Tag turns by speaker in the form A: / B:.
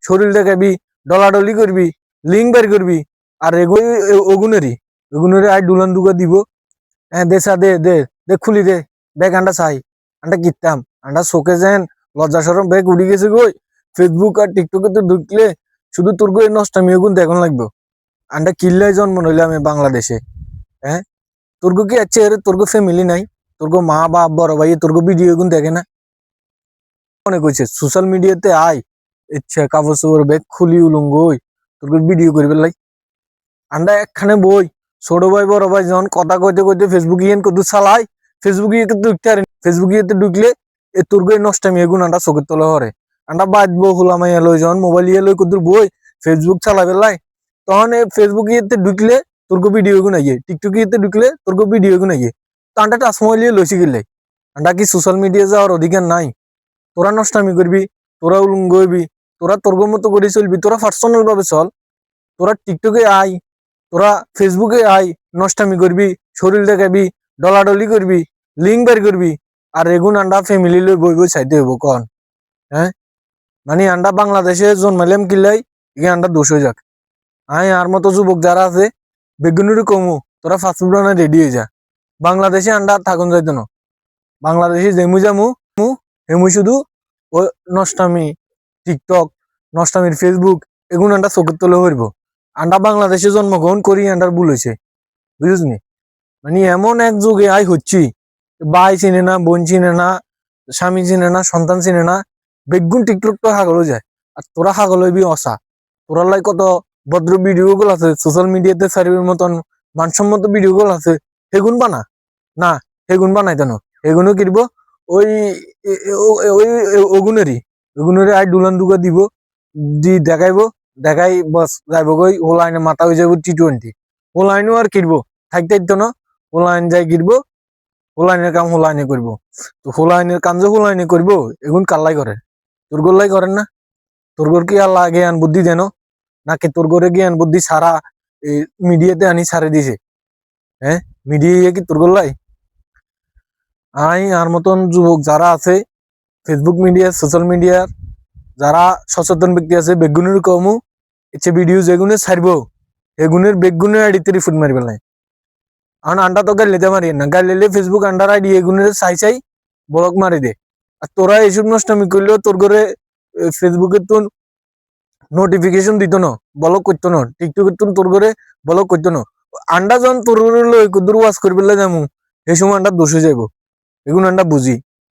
A: শরীর দেখাবি, ডলাডলি করবি, লিঙ্ক বের করবি, আর ওগুনেরই আই দুলান দুগা দিব। হ্যাঁ দে দে দে দে খুলি দে ব্যাগ আন্ডা চাই আন্ডা কিতাম আন্ডা শোকে যেন লজ্জা সরম ব্যাগ উড়ি গেছে গই। ফেসবুক আর টিকটকে তো ঢুকলে শুধু তোর গই নষ্টামি গুণ দেখুন লাগবে। আন্ডা কিল্লাই জন্ম নইলে আমি বাংলাদেশে। হ্যাঁ তোর কি আছে রে, তোর ফ্যামিলি নাই, তোর মা বাপ বড় ভাই তোর ভিডিও গুণ দেখে না? মনে করছে সোশ্যাল মিডিয়াতে আয় ইচ্ছা কাপড় চোপড় ব্যাগ খুলি উলুঙ্গ তোর ভিডিও করবে লাই। আন্ডা একখানে বই ছোট ভাই বড় ভাই যখন কথা কইতে কইতে ফেসবুক ইয়েন কত চালাই, ফেসবুক ইয়েতে ঢুকতে পারেন, ফেসবুক ইয়েতে ঢুকলে এ তোর গই নষ্টামি এগুন আন্ডা চোখের তলে হরে। আন্ডা বাঁচবো হুলামাইয়া লই যখন মোবাইল ইয়ে লই কত বই ফেসবুক চালাবে লাই, তখন ফেসবুক ইয়েতে ঢুকলে তোর ভিডিও গুণ আইয়ে, টিকটক ইয়েতে ঢুকলে তোর ভিডিও গুণ আইয়ে। তো আন্ডা টাচ মোবাইল ইয়ে লইছি গেলে আন্ডা কি সোশ্যাল মিডিয়া যাওয়ার অধিকার নাই? তোরা নষ্টামি করবি, তোরা উলুঙ্গ হইবি, তোরা তোর মতো করে চলবি, তোরা পার্সোনাল ভাবে চল। তোরা টিকটকে আয়, তোরা ফেসবুকে আয়, নষ্টামি করবি, শরীর দেখাবি, ডলাডলি করবি, লিঙ্ক বের করবি, আর এগুন আন্ডা ফ্যামিলি লই বই বই চাইতে হইব কন? হ্যাঁ মানে আন্ডা বাংলাদেশে জন্মাইলাম কিল্লাই এগে আন্ডা দোষ হয়ে যাক। আয় আর মতো যুবক যারা আছে বেগুনের কমু তোরা ফাস্টফুড বানায় রেডি হয়ে যা। বাংলাদেশে আন্ডা থাকুন যাইতো না, বাংলাদেশে যেমু যামু হেমু শুধু ও নষ্টামি টিকটক নষ্টামির ফেসবুক এগুন আন্ডা চোখের তলে হইব। আন্ডা বাংলাদেশে জন্মগ্রহণ করি আন্ডার ভুল হয়েছে বুঝিসনি? মানে এমন এক যুগে আই হচ্ছি ভাই চিনে না, বোন চিনে না, স্বামী চিনে না, সন্তান চিনে না, বেগুন টিকটক তো হাগল যায়। আর তোরা হাগল হইবি অসা, তোরা লাই কত ভদ্র ভিডিও গুলো আছে সোশ্যাল মিডিয়াতে সার্ভির মতন মানসম্মত ভিডিও গুলো আছে, সেগুন বানা না, সেগুন বানাইতে না, সেগুনও কিনব ওই ওই ওগুনেরই আই দুলান দুগা দিব, দি দেখাইবো, দেখাই বস যাইব গই হোলাইনে মাথা হয়ে যাবো T20। হোলাইনও আর কিনবো থাকতে না, হোলাইন যাই কিনবো, হোলাইনের কাম হোলাইনে করবো। তো হোলাইনের কাম যে হোলাইনে করবো এগুন কাল্লাই করে, তোর গোল্লাই করেন না? তোর গোর কি আল্লাহ জ্ঞান বুদ্ধি দেন নাকি তোর গোরে জ্ঞান বুদ্ধি সারা মিডিয়াতে আনি ছাড়ে দিছে? হ্যাঁ মিডিয়া কি তোর গোল্লাই? আর মতন যুবক যারা আছে ফেসবুক মিডিয়া সোশ্যাল মিডিয়ার যারা সচেতন ব্যক্তি আছে বেগুনের কমু ইচ্ছে ভিডিও যেগুনে ছাড়ব এগুনের বেগুনের আইডিতে রিপোর্ট মারি পেলাই। আর আন্ডা তো গাইলেতে মারি না, গাইলে ফেসবুক আন্ডার আইডি এগুনের চাই ব্লক মারি দে। আর তোরা এইসব নষ্টামি করলেও তোর ঘরে ফেসবুকে তো নোটিফিকেশন দিত না, ব্লক করতো না, টিকটকের তোর ঘরে ব্লক করতো না। আন্ডা যখন তোর ঘরে লই কুদুর ওয়াজ করবে যামু এই সময় আন্ডা দোষ হয়ে যাইব, এগুন আন্ডা বুঝি।